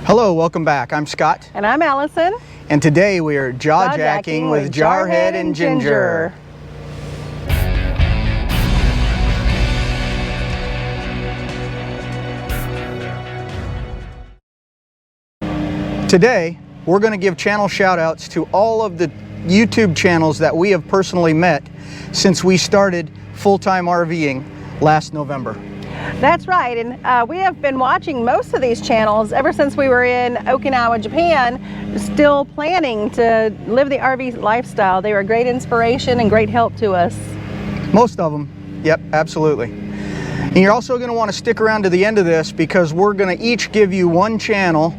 Hello, welcome back. I'm Scott. And I'm Allison. And today we are jaw-jacking with Jarhead and Ginger. Today, we're going to give channel shout-outs to all of the YouTube channels that we have personally met since we started full-time RVing last November. That's right, and we have been watching most of these channels ever since we were in Okinawa, Japan, still planning to live the RV lifestyle. They were a great inspiration and great help to us. Most of them, yep, absolutely. And you're also going to want to stick around to the end of this because we're going to each give you one channel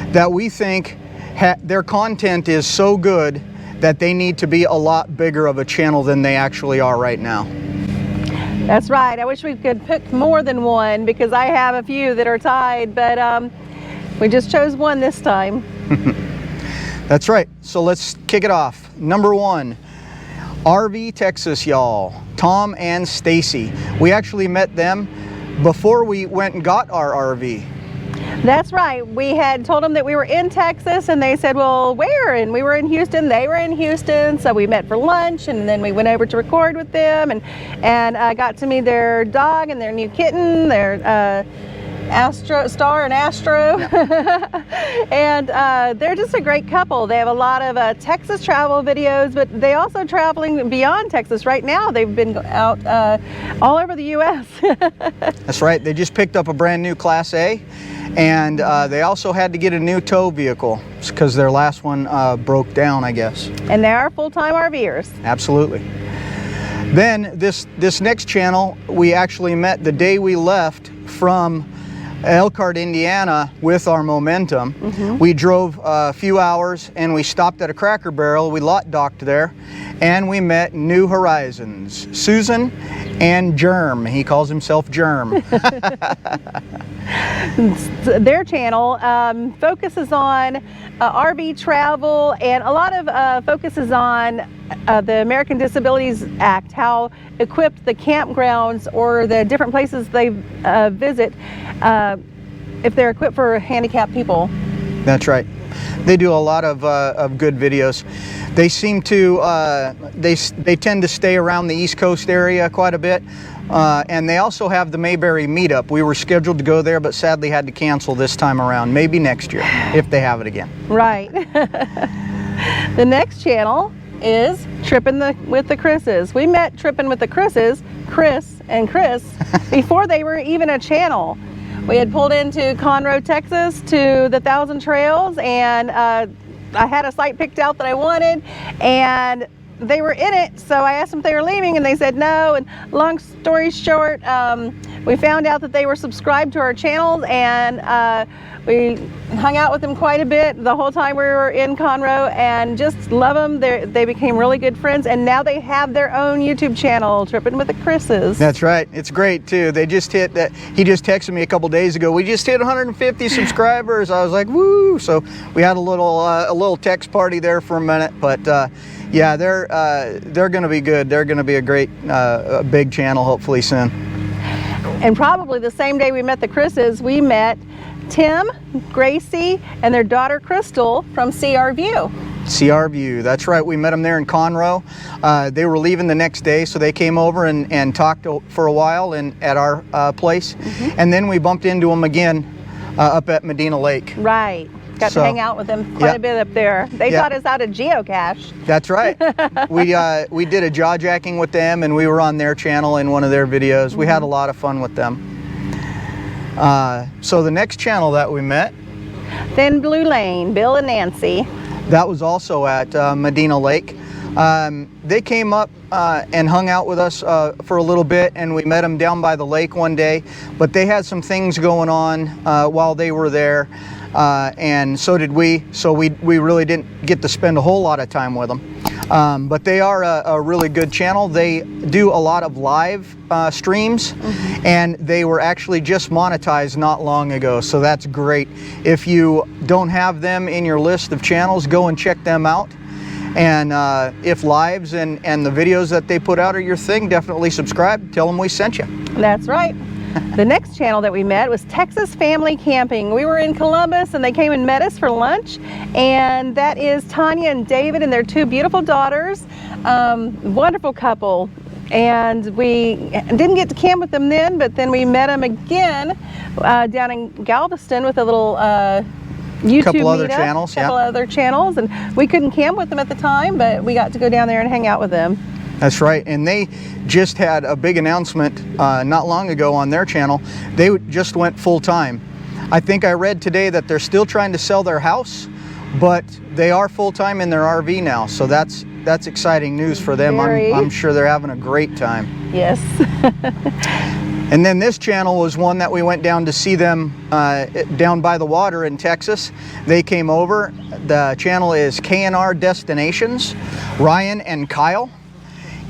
that we think their content is so good that they need to be a lot bigger of a channel than they actually are right now. That's right. I wish we could pick more than one because I have a few that are tied, but we just chose one this time. That's right. So let's kick it off. Number one, RV Texas, y'all. Tom and Stacy. We actually met them before we went and got our RV. That's right. We had told them that we were in Texas and they said, well, where? And we were in Houston, they were in Houston. So we met for lunch and then we went over to record with them and got to meet their dog and their new kitten, their Star and Astro. And they're just a great couple. They have a lot of Texas travel videos, but they also traveling beyond Texas. Right now they've been out all over the U.S. That's right. They just picked up a brand new Class A. And they also had to get a new tow vehicle because their last one broke down, I guess. And they are full-time RVers. Absolutely. Then this next channel, we actually met the day we left from Elkhart, Indiana with our Momentum. Mm-hmm. We drove a few hours and we stopped at a Cracker Barrel. We lot docked there and we met New Horizons, Susan and Germ. He calls himself Germ. Their channel focuses on RV travel and a lot of focuses on the American Disabilities Act, how equipped the campgrounds or the different places they visit, if they're equipped for handicapped people. That's right. They do a lot of good videos. They seem to, they tend to stay around the East Coast area quite a bit. And they also have the Mayberry meetup. We were scheduled to go there, but sadly had to cancel this time around. Maybe next year, if they have it again. Right. The next channel is Trippin' with the Chris's. We met Trippin' with the Chris's, Chris and Chris, before they were even a channel. We had pulled into Conroe, Texas to the Thousand Trails, and I had a site picked out that I wanted, and they were in it, so I asked them if they were leaving and they said no. And long story short, we found out that they were subscribed to our channels, and we hung out with them quite a bit the whole time we were in Conroe and just love them. They became really good friends, and now they have their own YouTube channel, Trippin' with the Chris's. That's right. It's great too. They just hit that. He just texted me a couple days ago. We just hit 150 subscribers. I was like, woo! So we had a little text party there for a minute, but yeah, they're going to be good. They're going to be a great big channel hopefully soon. And probably the same day we met the Chris's, we met Tim, Gracie, and their daughter Crystal from CR View. CR View, that's right. We met them there in Conroe. They were leaving the next day, so they came over and talked for a while at our place. Mm-hmm. And then we bumped into them again up at Medina Lake. Right. Got to hang out with them quite a bit up there. They taught us how to geocache. That's right. We did a jaw-jacking with them, and we were on their channel in one of their videos. Mm-hmm. We had a lot of fun with them. So the next channel that we met, Thin Blue Lane, Bill and Nancy. That was also at Medina Lake. They came up and hung out with us for a little bit, and we met them down by the lake one day, but they had some things going on while they were there, and so did we, so we really didn't get to spend a whole lot of time with them. But they are a really good channel. They do a lot of live streams, mm-hmm. and they were actually just monetized not long ago, so that's great. If you don't have them in your list of channels, go and check them out. And if lives and the videos that they put out are your thing, definitely subscribe. Tell them we sent you. That's right. The next channel that we met was Texas Family Camping. We were in Columbus and they came and met us for lunch, and that is Tanya and David and their 2 beautiful daughters. Wonderful couple. And we didn't get to camp with them then, but then we met them again down in Galveston with a little YouTube couple other meetup, channels, couple yeah. other channels, and we couldn't camp with them at the time, but we got to go down there and hang out with them. That's right, and they just had a big announcement not long ago on their channel. They just went full-time. I think I read today that they're still trying to sell their house, but they are full-time in their RV now, so that's exciting news for them. I'm sure they're having a great time. Yes. And then this channel was one that we went down to see them down by the water in Texas. They came over. The channel is K&R Destinations, Ryan and Kyle.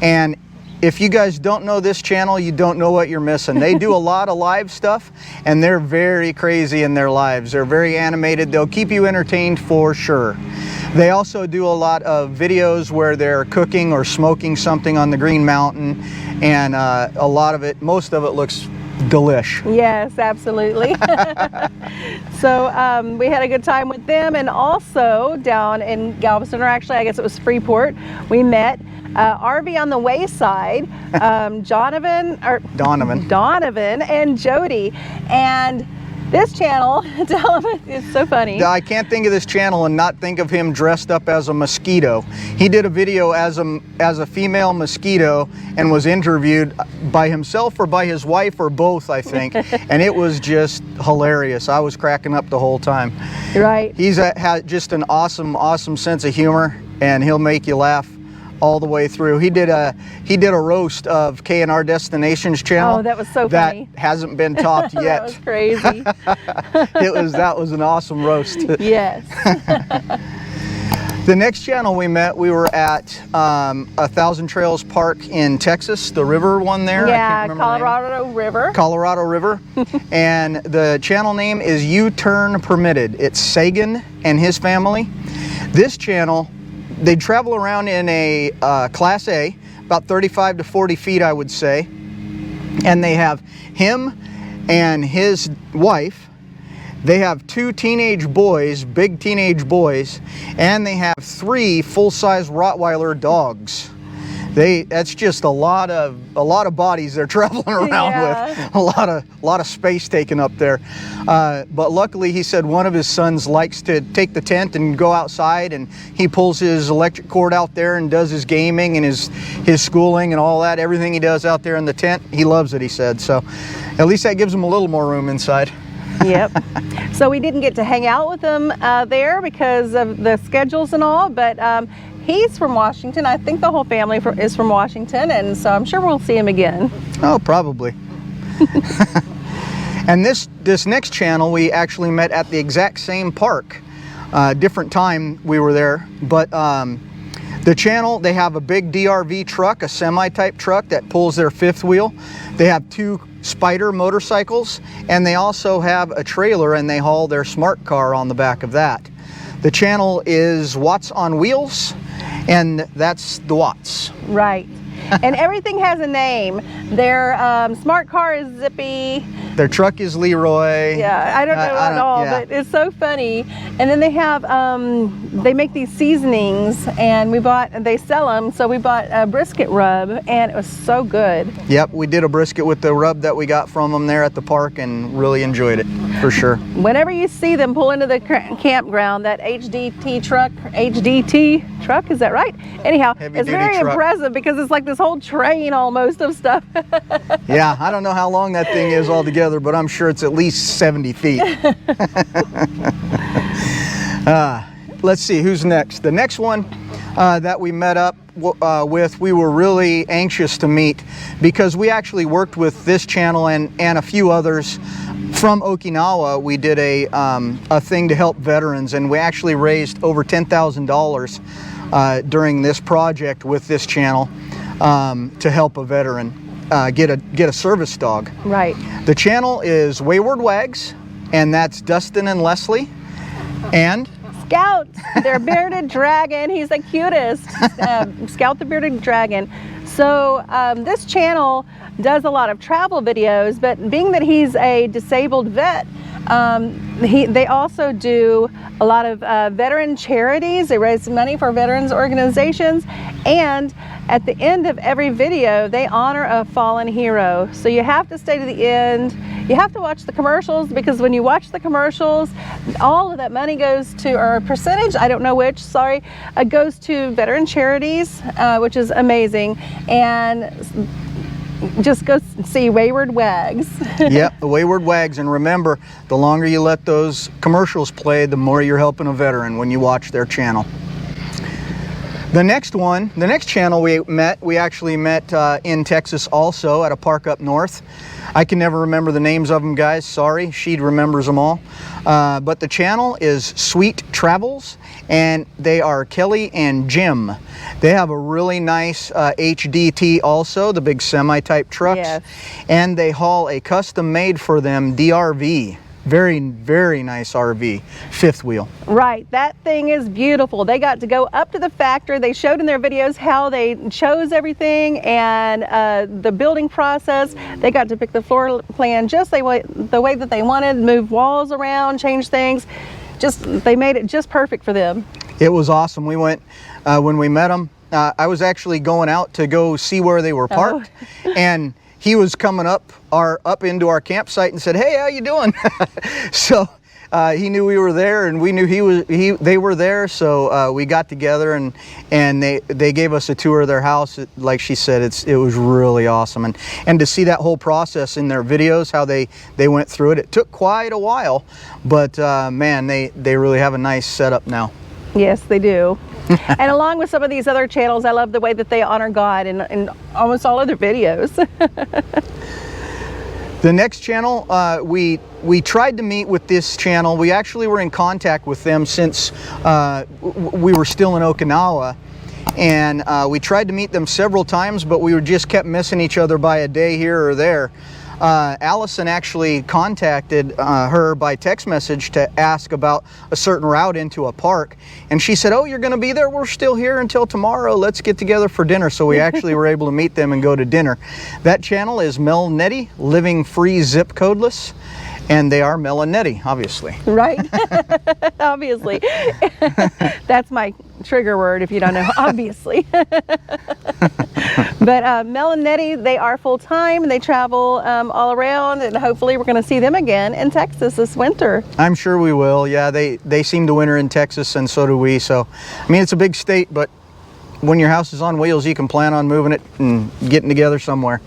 And if you guys don't know this channel, you don't know what you're missing. They do a lot of live stuff, and they're very crazy in their lives. They're very animated. They'll keep you entertained for sure. They also do a lot of videos where they're cooking or smoking something on the Green Mountain, and a lot of it, most of it looks delish. Yes, absolutely. So we had a good time with them, and also down in Galveston, or actually I guess it was Freeport, we met RV on the Wayside, Donovan and Jody. And this channel, it's so funny. I can't think of this channel and not think of him dressed up as a mosquito. He did a video as a female mosquito and was interviewed by himself or by his wife or both, I think. And it was just hilarious. I was cracking up the whole time. Right. He's has just an awesome sense of humor, and he'll make you laugh all the way through. He did a roast of K&R Destinations channel. Oh, that was so funny. That hasn't been topped yet. That was crazy. That was an awesome roast. Yes. The next channel we met, we were at 1,000 Trails Park in Texas, the river one there. Yeah, Colorado River. Colorado River. And the channel name is U-Turn Permitted. It's Sagan and his family. This channel, they travel around in a Class A, about 35 to 40 feet, I would say. And they have him and his wife. They have 2 teenage boys, big teenage boys, and they have 3 full-size Rottweiler dogs. That's just a lot of bodies they're traveling around with. A lot of space taken up there. But luckily, he said one of his sons likes to take the tent and go outside, and he pulls his electric cord out there and does his gaming and his schooling and all that. Everything he does out there in the tent, he loves it, he said. So at least that gives him a little more room inside. Yep. So we didn't get to hang out with them there because of the schedules and all, but he's from Washington. I think the whole family is from Washington, and so I'm sure we'll see him again. Oh, probably. And this next channel we actually met at the exact same park. Different time we were there, but the channel, they have a big DRV truck, a semi-type truck that pulls their 5th wheel. They have 2 Spider motorcycles, and they also have a trailer, and they haul their smart car on the back of that. The channel is Watts on Wheels, and that's the Watts. Right. And everything has a name. Their smart car is Zippy. Their truck is Leroy. Yeah, I don't know at all, but it's so funny. And then they have, they make these seasonings, and they sell them, so we bought a brisket rub, and it was so good. Yep, we did a brisket with the rub that we got from them there at the park, and really enjoyed it, for sure. Whenever you see them pull into the campground, that HDT truck, is that right? Anyhow, it's very impressive because it's like this whole train almost of stuff. Yeah, I don't know how long that thing is altogether, but I'm sure it's at least 70 feet. Let's see, who's next? The next one that we met up with, we were really anxious to meet because we actually worked with this channel and a few others from Okinawa. We did a thing to help veterans, and we actually raised over $10,000 during this project with this channel to help a veteran get a service dog. Right. The channel is Wayward Wags, and that's Dustin and Leslie, and Scout, their bearded dragon. He's the cutest. Scout the bearded dragon. So this channel does a lot of travel videos, but being that he's a disabled vet, they also do a lot of veteran charities. They raise money for veterans organizations, and at the end of every video they honor a fallen hero. So you have to stay to the end. You have to watch the commercials, because when you watch the commercials, all of that money goes to, or a percentage, I don't know which, sorry, goes to veteran charities, which is amazing. And just go see Wayward Wags. Yep, the Wayward Wags. And remember, the longer you let those commercials play, the more you're helping a veteran when you watch their channel. The next channel we actually met in Texas also, at a park up north. I can never remember the names of them, guys. Sorry, she remembers them all. But the channel is Sweet Travels, and they are Kelly and Jim. They have a really nice HDT also, the big semi-type trucks. Yes. And they haul a custom-made for them DRV. Very, very nice RV, fifth wheel. Right, that thing is beautiful. They got to go up to the factory. They showed in their videos how they chose everything and the building process. They got to pick the floor plan just the way that they wanted, move walls around, change things. They made it just perfect for them. It was awesome. We went, when we met them, I was actually going out to go see where they were parked. Oh. And he was coming up into our campsite and said, "Hey, how you doing?" So he knew we were there, and we knew they were there. So we got together, and they gave us a tour of their house. Like she said, it was really awesome, and to see that whole process in their videos, how they went through it. It took quite a while, but man, they really have a nice setup now. Yes, they do. And along with some of these other channels, I love the way that they honor God in almost all of their videos. The next channel, we tried to meet with this channel. We actually were in contact with them since we were still in Okinawa. And we tried to meet them several times, but we just kept missing each other by a day here or there. Allison actually contacted her by text message to ask about a certain route into a park, and she said, "Oh, you're going to be there? We're still here until tomorrow. Let's get together for dinner." So we actually were able to meet them and go to dinner. That channel is Mel and Nettie, Living Free Zip Codeless, and they are Mel and Nettie, obviously. Right. Obviously. That's my trigger word if you don't know, obviously. But Mel and Nettie, they are full-time. They travel all around, and hopefully we're going to see them again in Texas this winter. I'm sure we will. Yeah, they seem to winter in Texas, and so do we. So, I mean, it's a big state, but when your house is on wheels, you can plan on moving it and getting together somewhere.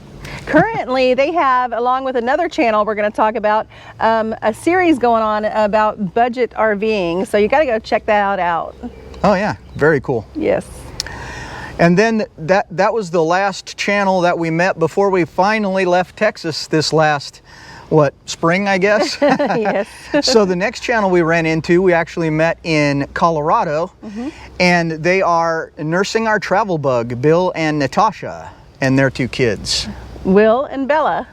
Currently, they have, along with another channel we're going to talk about, a series going on about budget RVing. So you got to go check that out. Oh yeah, very cool. Yes. And then that was the last channel that we met before we finally left Texas this last, spring, I guess? Yes. So the next channel we ran into, we actually met in Colorado, and they are nursing our travel bug, Bill and Natasha, and their 2 kids. Will and Bella.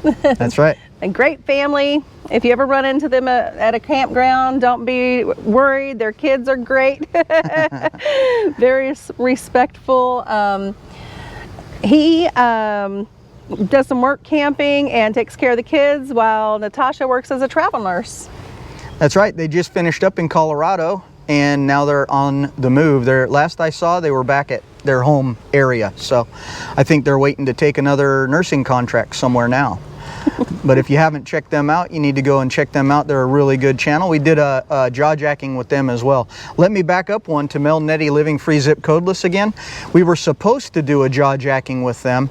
That's right. A great family. If you ever run into them at a campground, don't be worried. Their kids are great. Very respectful. He does some work camping and takes care of the kids while Natasha works as a travel nurse. That's right. They just finished up in Colorado, and now they're on the move. Last I saw, they were back at their home area. So I think they're waiting to take another nursing contract somewhere now. But if you haven't checked them out, you need to go and check them out. They're a really good channel. We did a jaw jacking with them as well. Let me back up one to Mel Nettie Living Free Zip Codeless again. We were supposed to do a jaw jacking with them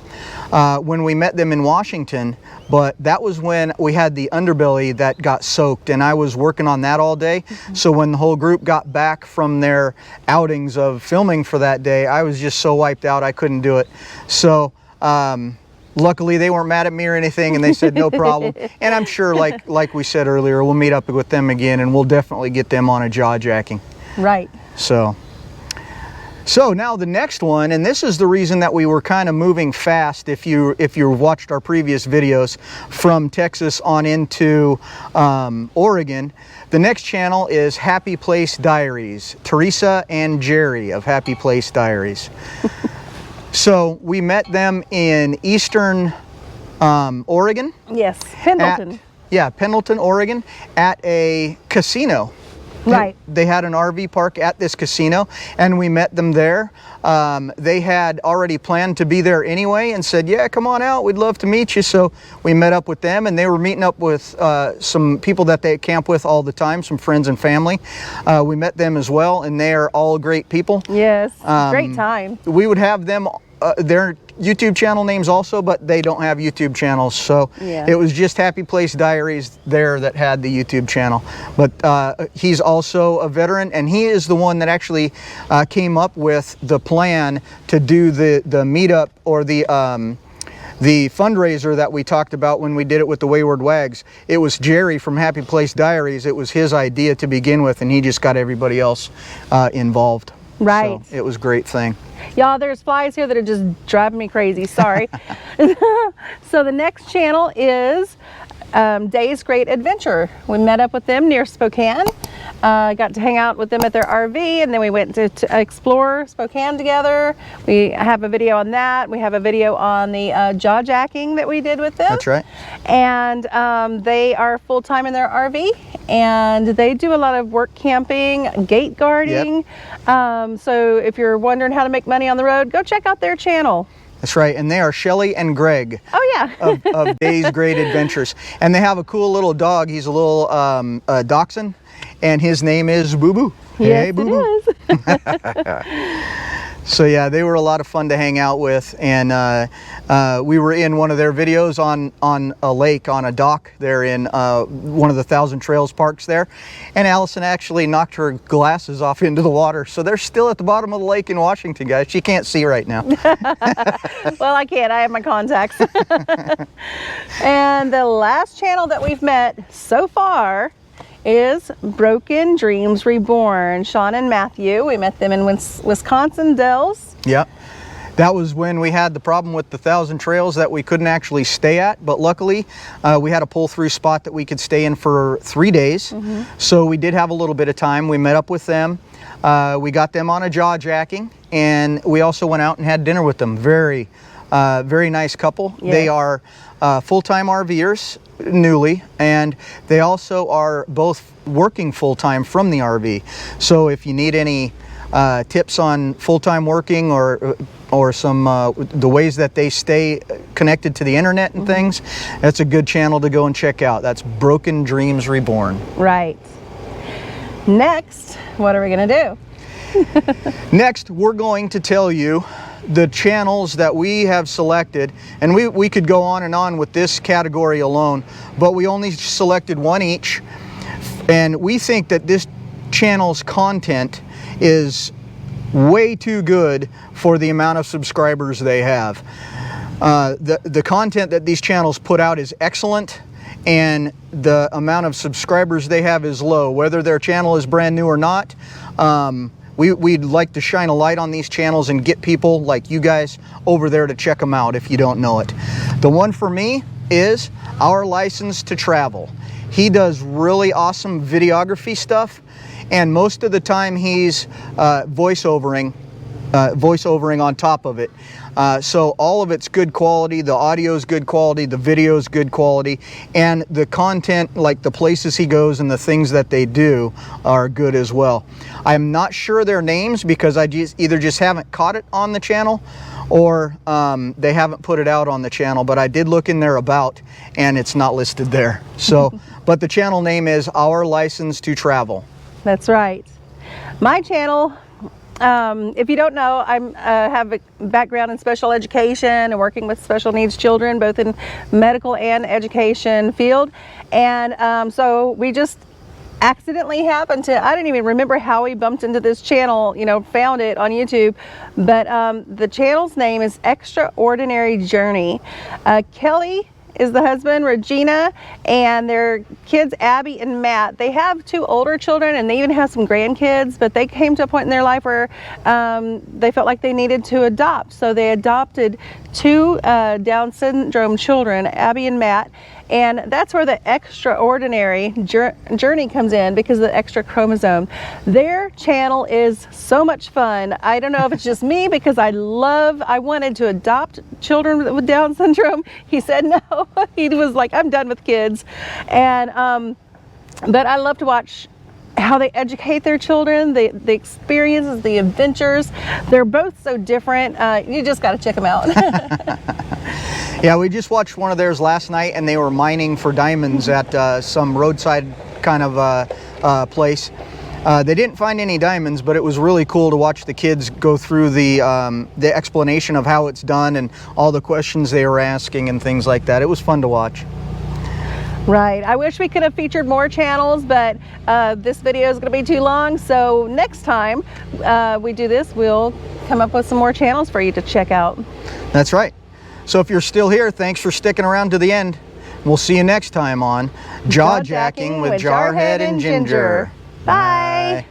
when we met them in Washington, but that was when we had the underbelly that got soaked, and I was working on that all day. So when the whole group got back from their outings of filming for that day, I was just so wiped out I couldn't do it. So luckily they weren't mad at me or anything, and they said no problem. And I'm sure, like we said earlier, we'll meet up with them again, and we'll definitely get them on a jaw jacking. Right. So now the next one, and this is the reason that we were kind of moving fast, if you watched our previous videos, from Texas on into Oregon. The next channel is Happy Place Diaries, Teresa and Jerry of Happy Place Diaries. So we met them in Eastern Oregon. Yes, Pendleton. Pendleton, Oregon, at a casino. Right. They had an RV park at this casino, and we met them there. They had already planned to be there anyway and said, yeah, come on out, we'd love to meet you. So we met up with them, and they were meeting up with some people that they camp with all the time, some friends and family. We met them as well, and they are all great people. Yes, great time. We would have them, their YouTube channel names also, but they don't have YouTube channels. So Yeah. it was just Happy Place Diaries there that had the YouTube channel. But he's also a veteran, and he is the one that actually came up with the plan to do the meetup, or the fundraiser that we talked about when we did it with the Wayward Wags. It was Jerry from Happy Place Diaries. It was his idea to begin with, and he just got everybody else involved. Right. So it was a great thing. Y'all, there's flies here that are just driving me crazy. Sorry. So the next channel is Day's Great Adventure. We met up with them near Spokane. Got to hang out with them at their RV, and then we went to explore Spokane together. We have a video on that. We have a video on the jaw jacking that we did with them. That's right. And they are full-time in their RV, and they do a lot of work camping, gate guarding. Yep. So if you're wondering how to make money on the road, go check out their channel. That's right, and they are Shelly and Greg. Oh yeah. of Day's Great Adventures. And they have a cool little dog. He's a little dachshund, and his name is Boo Boo. Yes, Hey, Boo Boo. it is. So yeah, they were a lot of fun to hang out with, and we were in one of their videos on a lake, on a dock there in one of the Thousand Trails parks there, and Allison actually knocked her glasses off into the water, so they're still at the bottom of the lake in Washington, guys. She can't see right now. Well, I can't. I have my contacts. And the last channel that we've met so far is Broken Dreams Reborn. Sean and Matthew, we met them in Wisconsin Dells. Yep. That was when we had the problem with the Thousand Trails that we couldn't actually stay at, but luckily we had a pull-through spot that we could stay in for 3 days. Mm-hmm. So we did have a little bit of time. We met up with them. We got them on a jaw jacking, and we also went out and had dinner with them. Very nice couple. Yes. They are full-time RVers, newly, and they also are both working full-time from the RV. So if you need any tips on full-time working, or some the ways that they stay connected to the internet and things, that's a good channel to go and check out. That's Broken Dreams Reborn. Right. Next, what are we gonna do? Next, we're going to tell you the channels that we have selected, and we could go on with this category alone, but we only selected one each, and we think that this channel's content is way too good for the amount of subscribers they have. The content that these channels put out is excellent, and the amount of subscribers they have is low, whether their channel is brand new or not. We'd like to shine a light on these channels and get people like you guys over there to check them out if you don't know it. The one for me is Our License to Travel. He does really awesome videography stuff, and most of the time he's voiceovering on top of it. So all of it's good quality, the audio's good quality, the video's good quality, and the content, like the places he goes and the things that they do, are good as well. I'm not sure their names because I either just haven't caught it on the channel, or they haven't put it out on the channel, but I did look in their about and it's not listed there. So, but the channel name is Our License to Travel. That's right. My channel, if you don't know, I have a background in special education and working with special needs children, both in medical and education field. And so we just accidentally happened to, I didn't even remember how we bumped into this channel, found it on YouTube. But the channel's name is Extraordinary Journey. Kelly is the husband, Regina, and their kids, Abby and Matt. They have 2 older children, and they even have some grandkids, but they came to a point in their life where they felt like they needed to adopt. So they adopted 2 Down syndrome children, Abby and Matt, And that's where the extraordinary journey comes in, because of the extra chromosome. Their channel is so much fun. I don't know if it's just me, because I wanted to adopt children with Down syndrome. He said no. He was like, I'm done with kids. And but I love to watch how they educate their children, the experiences, the adventures. They're both so different. You just got to check them out. Yeah, we just watched one of theirs last night, and they were mining for diamonds at some roadside kind of place. They didn't find any diamonds, but it was really cool to watch the kids go through the explanation of how it's done and all the questions they were asking and things like that. It was fun to watch. Right. I wish we could have featured more channels, but this video is going to be too long. So next time we do this, we'll come up with some more channels for you to check out. That's right. So if you're still here, thanks for sticking around to the end. We'll see you next time on Jaw Jacking with Jarhead and Ginger. Bye.